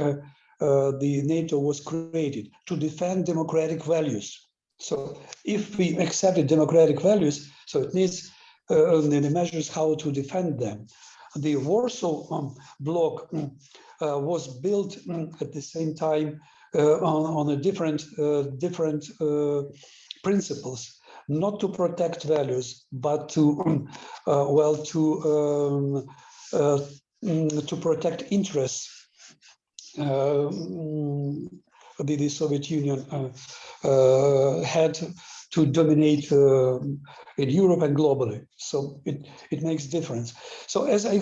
NATO was created: to defend democratic values. So if we accepted democratic values, so it needs the measures how to defend them. The Warsaw Bloc was built at the same time on a different principles, not to protect values, but to protect interests. The Soviet Union had to dominate in Europe and globally. So it makes difference. So as I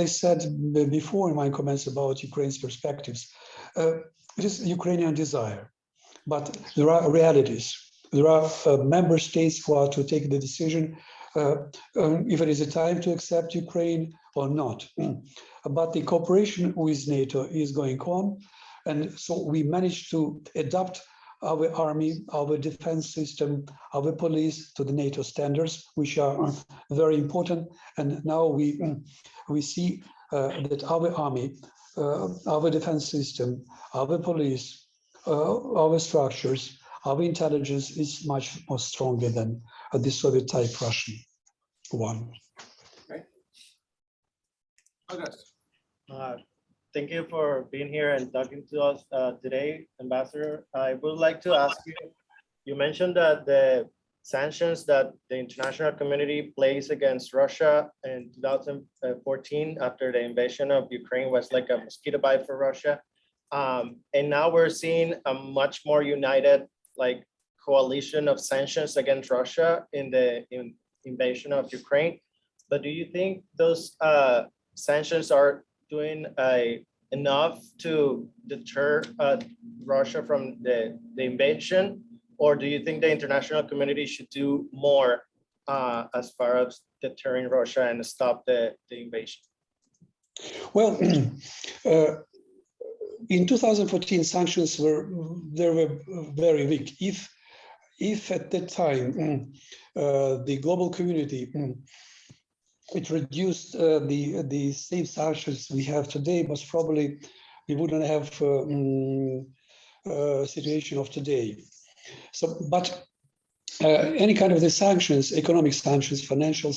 said before in my comments about Ukraine's perspectives, it is Ukrainian desire, but there are realities. There are member states who are to take the decision if it is a time to accept Ukraine or not. But the cooperation with NATO is going on, and so we managed to adapt our army, our defense system, our police to the NATO standards, which are very important. And now we see that our army, our defense system, our police, our structures, our intelligence is much more stronger than the Soviet type Russian one. Okay. Thank you for being here and talking to us today, Ambassador. I would like to ask you, you mentioned that the sanctions that the international community placed against Russia in 2014 after the invasion of Ukraine was like a mosquito bite for Russia. And now we're seeing a much more united coalition of sanctions against Russia in the invasion of Ukraine. But do you think those sanctions are doing enough to deter Russia from the invasion? Or do you think the international community should do more as far as deterring Russia and stop the invasion? Well, in 2014, sanctions were very weak. If at that time the global community it reduced the same sanctions we have today, most probably we wouldn't have situation of today. So, but any kind of the sanctions, economic sanctions, financial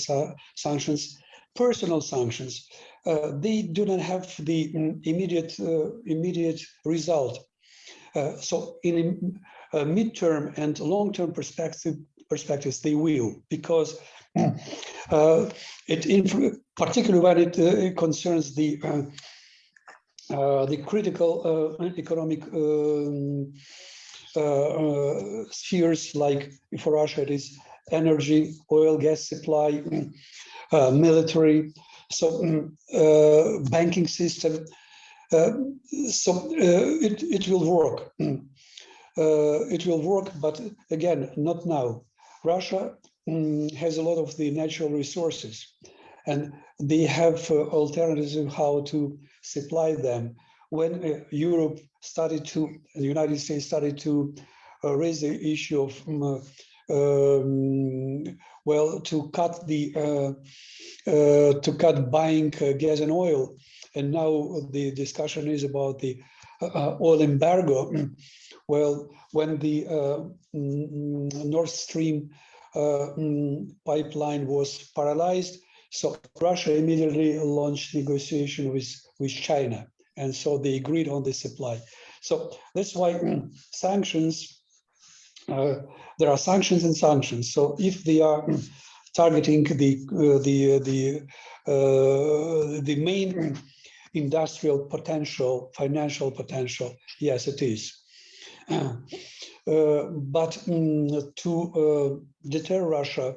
sanctions, personal sanctions, they do not have the immediate result. So in a midterm and long-term perspectives, they will, because particularly when it concerns the critical economic spheres, like for Russia it is energy, oil, gas supply, military, so banking system. So it will work. It will work, but again, not now. Russia has a lot of the natural resources, and they have alternatives of how to supply them. When Europe started to, the United States started to raise the issue of, well, to cut buying gas and oil, and now the discussion is about the oil embargo. Well, when the Nord Stream pipeline was paralyzed, so Russia immediately launched negotiation with China, and so they agreed on the supply. So that's why sanctions. There are sanctions and sanctions. So if they are targeting the main industrial potential, financial potential, yes, it is. But to deter Russia,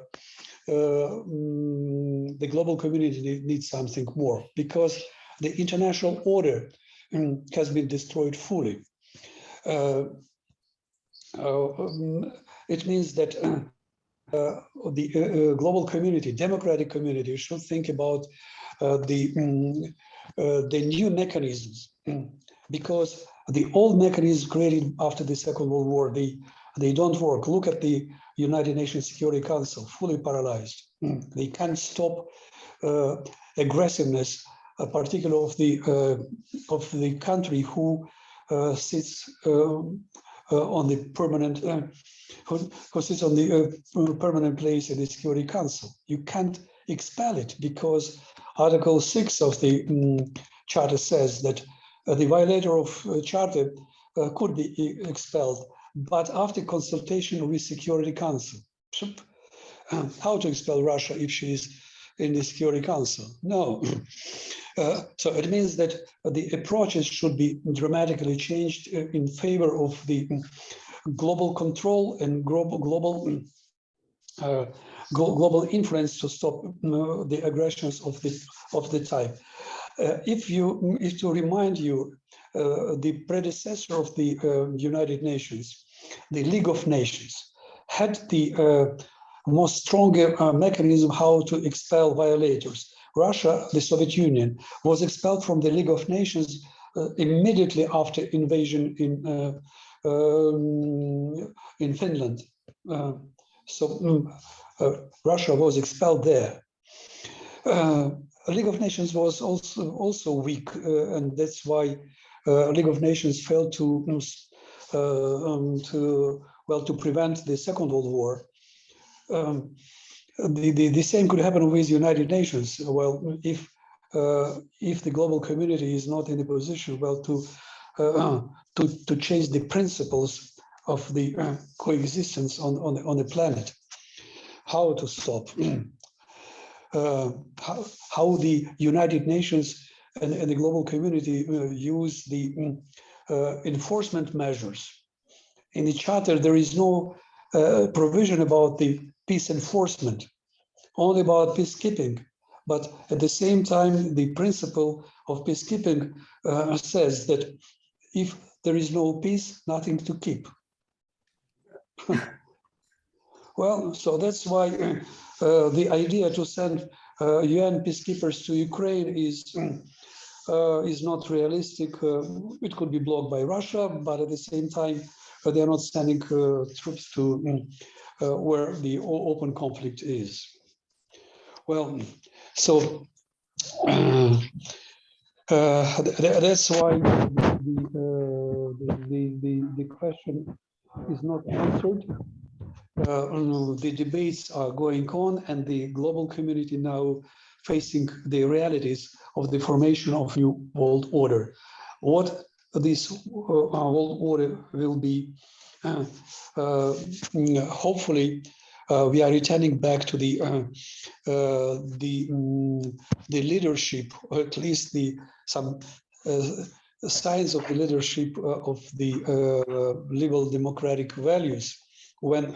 the global community needs something more, because the international order has been destroyed fully. It means that the global community, democratic community, should think about the new mechanisms, because the old mechanisms created after the Second World War, they don't work. Look at the United Nations Security Council, fully paralyzed. They can't stop aggressiveness, particularly of the country who sits on the permanent who sits on the permanent place in the Security Council. You can't expel it, because Article 6 of the Charter says that the violator of Charter could be expelled, but after consultation with Security Council. How to expel Russia if she is in the Security Council? No. So it means that the approaches should be dramatically changed in favor of the global control and global influence to stop the aggressions of the type. If to remind you, the predecessor of the United Nations, the League of Nations, had the most stronger mechanism how to expel violators. Russia, the Soviet Union, was expelled from the League of Nations immediately after invasion in in Finland. Russia was expelled there. League of Nations was also weak, and that's why League of Nations failed to prevent the Second World War. The same could happen with United Nations. Well, if the global community is not in a position, well, to change the principles of the coexistence on the planet, how to stop, how the United Nations and the global community use the enforcement measures. In the Charter, there is no provision about the peace enforcement, only about peacekeeping. But at the same time, the principle of peacekeeping says that if there is no peace, nothing to keep. Well, so that's why the idea to send UN peacekeepers to Ukraine is not realistic. It could be blocked by Russia, but at the same time, they are not sending troops to where the open conflict is. Well, so that's why the question is not answered. The debates are going on, and the global community now facing the realities of the formation of new world order. What this world order will be, hopefully, we are returning back to the leadership, or at least some signs of the leadership of the liberal democratic values. When,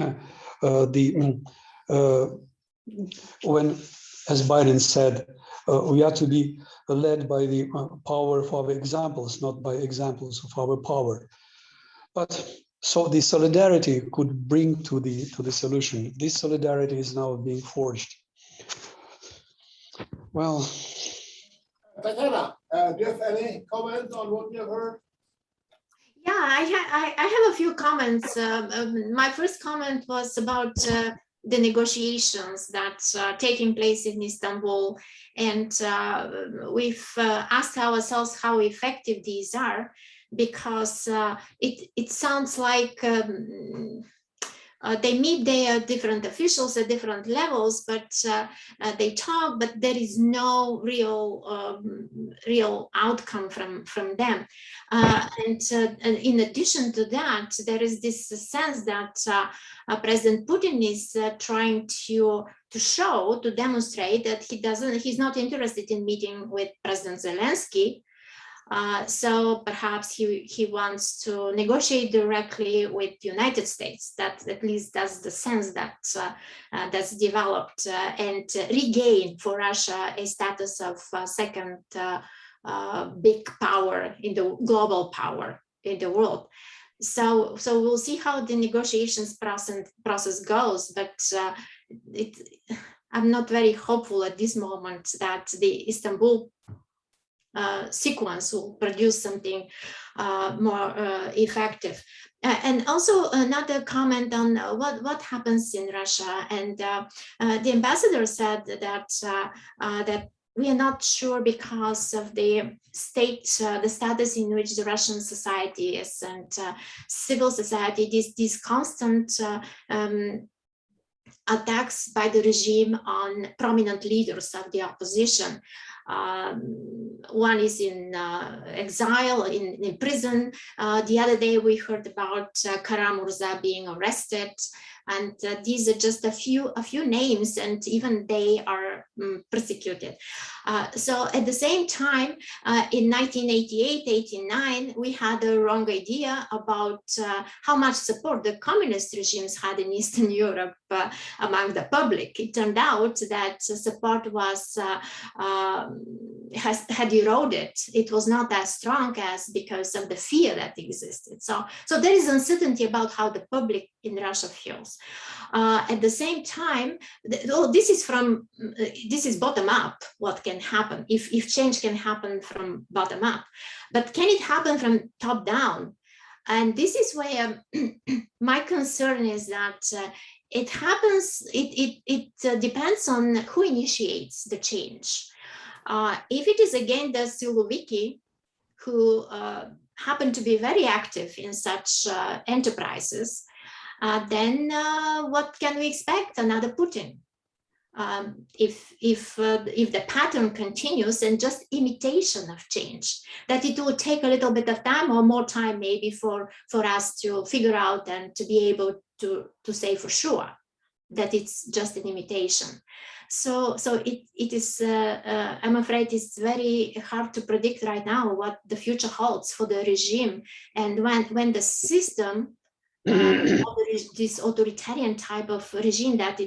as Biden said, we are to be led by the power of our examples, not by examples of our power. But so the solidarity could bring to the solution. This solidarity is now being forged. Well, Tatiana, do you have any comment on what you have heard? Yeah, I have a few comments. My first comment was about the negotiations that are taking place in Istanbul, and we've asked ourselves how effective these are, because it sounds like they meet their different officials at different levels, but they talk, but there is no real outcome from them. And in addition to that, there is this sense that President Putin is trying to demonstrate that he's not interested in meeting with President Zelensky. So perhaps he wants to negotiate directly with the United States. That at least that's the sense that that's developed, and regain for Russia a status of second big power in the global power in the world. So we'll see how the negotiations process goes, but I'm not very hopeful at this moment that the Istanbul sequence will produce something more effective. And also another comment on what happens in Russia. And the ambassador said that that we are not sure because of the the status in which the Russian society is, and civil society, these constant attacks by the regime on prominent leaders of the opposition. One is in exile, in prison. The other day we heard about Kara-Murza being arrested, and these are just a few names, and even they are persecuted. So at the same time, in 1988-89, we had a wrong idea about how much support the communist regimes had in Eastern Europe among the public. It turned out that support was had eroded. It was not as strong as because of the fear that existed. So there is uncertainty about how the public in Russia feels. At the same time, this is bottom up. What can happen if change can happen from bottom up, but can it happen from top down? And this is where my concern is that it happens, it depends on who initiates the change. If it is again the Siloviki who happen to be very active in such enterprises, then what can we expect? Another Putin. If the pattern continues and just imitation of change, that it will take a little bit of time or more time maybe for us to figure out and to be able to say for sure that it's just an imitation. So it is, I'm afraid it's very hard to predict right now what the future holds for the regime, and when the system this authoritarian type of regime that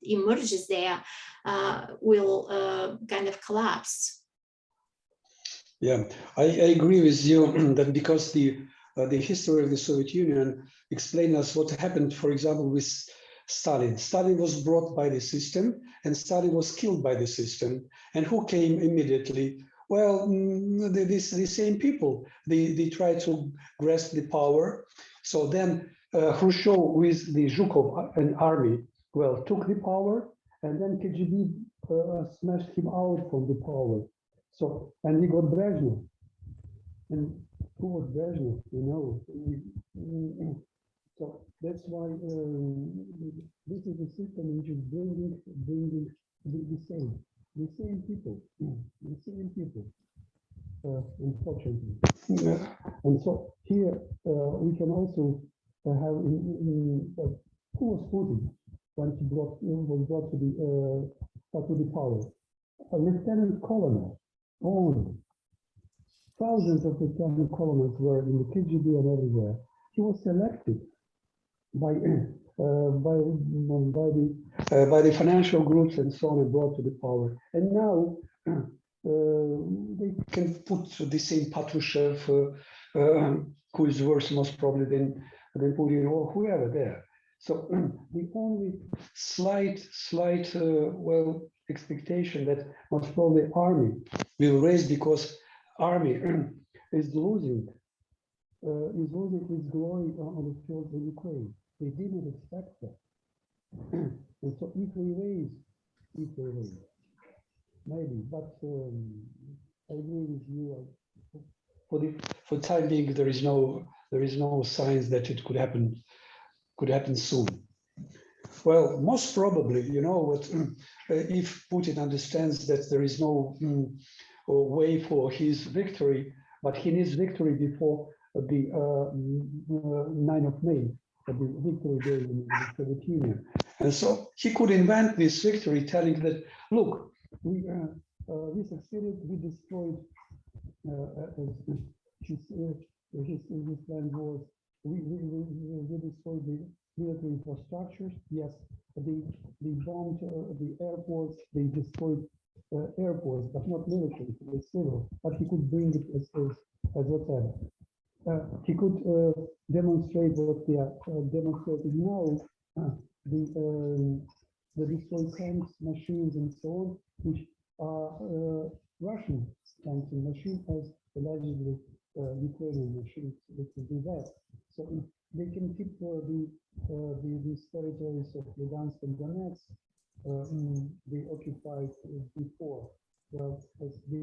emerges there will kind of collapse. Yeah, I agree with you that because the history of the Soviet Union explains us what happened, for example, with Stalin. Stalin was brought by the system, and Stalin was killed by the system. And who came immediately? Well, the same people. They tried to grasp the power. So then Khrushchev with the Zhukov and army, well, took the power, and then KGB smashed him out from the power. So, and we got Brezhnev. And who was Brezhnev? You know. So that's why this is a system which is bringing the same people, unfortunately. And so here we can also have who was Putin when he was brought to the power? A lieutenant colonel only. Thousands of lieutenant colonels were in the KGB and everywhere. He was selected by the financial groups and so on and brought to the power. And now they can put the same Patrushev, who is worse most probably than Putin or whoever there. So the only slight expectation that most probably army will raise, because army is losing its glory on the field of Ukraine. They didn't expect that. And so if we raise, maybe, but I agree with you. For the time being, there is no signs that it could happen soon. Well, most probably, you know what, if Putin understands that there is no way for his victory, but he needs victory before the 9th of May, the victory day in the Soviet Union. And so he could invent this victory, telling that, look, we succeeded, we destroyed, his plan was, we destroyed the military infrastructures. Yes, they bombed the airports, they destroyed airports, but not military, it's civil. But he could bring it as whatever. He could demonstrate what they are demonstrating now, the destroyed tanks, machines, and so on, which are Russian tanks and machines, as allegedly Ukrainian machines, they can do that. So they can keep these territories of Lugansk and Donetsk they occupied before. Well, as we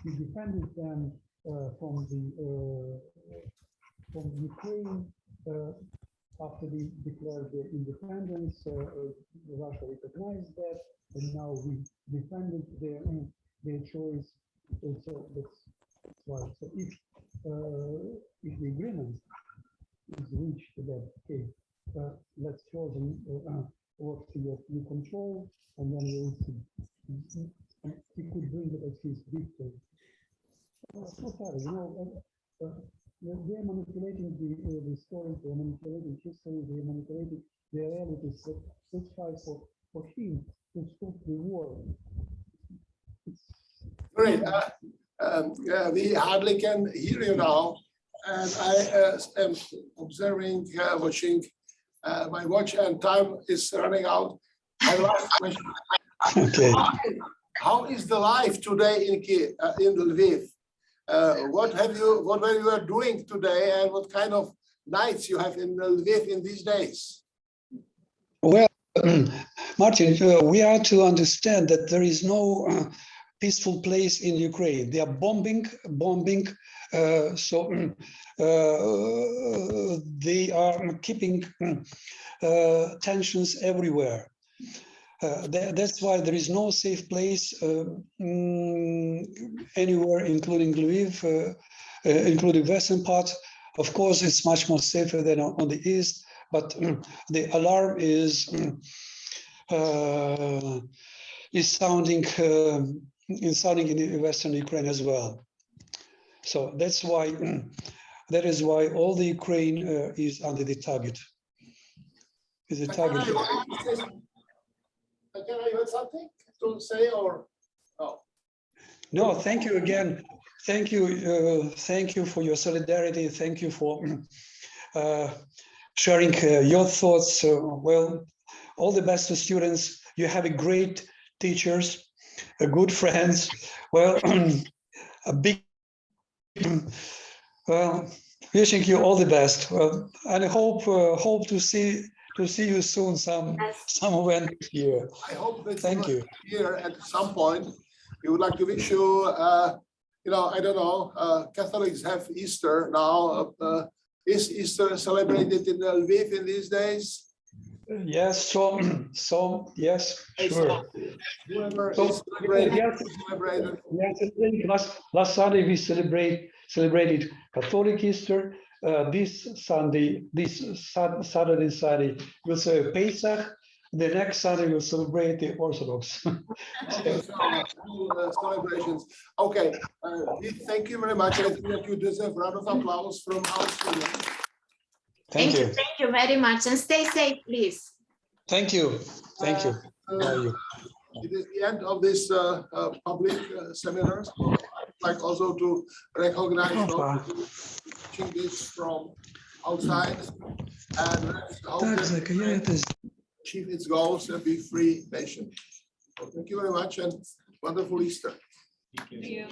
defended them from Ukraine after they declared their independence. Russia recognized that, and now we defended their choice. And so that's why. So if the agreement is reached that, okay, let's show them what you control, and then we'll see. He could bring it as his victory. You know, they're manipulating the story, they're manipulating history, they're manipulating the realities. So let's fight for him to stop the war. Great. We hardly can hear you now, and I am observing, watching my watch, and time is running out. My last question. Okay. How is the life today in Lviv? What were you doing today, and what kind of nights you have in Lviv in these days? Well, Martin, we are to understand that there is no peaceful place in Ukraine. They are bombing. So they are keeping tensions everywhere. That's why there is no safe place anywhere, including Lviv, including western part. Of course, it's much more safer than on the east, but the alarm is sounding in western Ukraine as well. So that's why that is why all the Ukraine is under the target. Is a target. Can I heard something to say or no? No, thank you again. Thank you for your solidarity. Thank you for sharing your thoughts. Well, all the best to students. You have a great teachers, good friends. Well, a big. Well, wishing you all the best. Well, and I hope to see you soon somewhere here. I hope that Thank you. Here at some point. We would like to wish you, you know, I don't know, Catholics have Easter now. Is Easter celebrated in Lviv in these days? Yes, so yes, sure. Whoever So, is celebrating, yes, celebrated. last Sunday we celebrated Catholic Easter. This Saturday, we'll celebrate Pesach. The next Sunday we'll celebrate the Orthodox. Okay, so, celebrations. Okay, thank you very much. I think that you deserve a round of applause from our students. Thank you. Thank you very much, and stay safe, please. Thank you. Thank you. It is the end of this public seminar. So I'd like also to recognize those who teaching this from outside, and let's hope that achieve its goals and be free nation. So thank you very much and wonderful Easter. Thank you.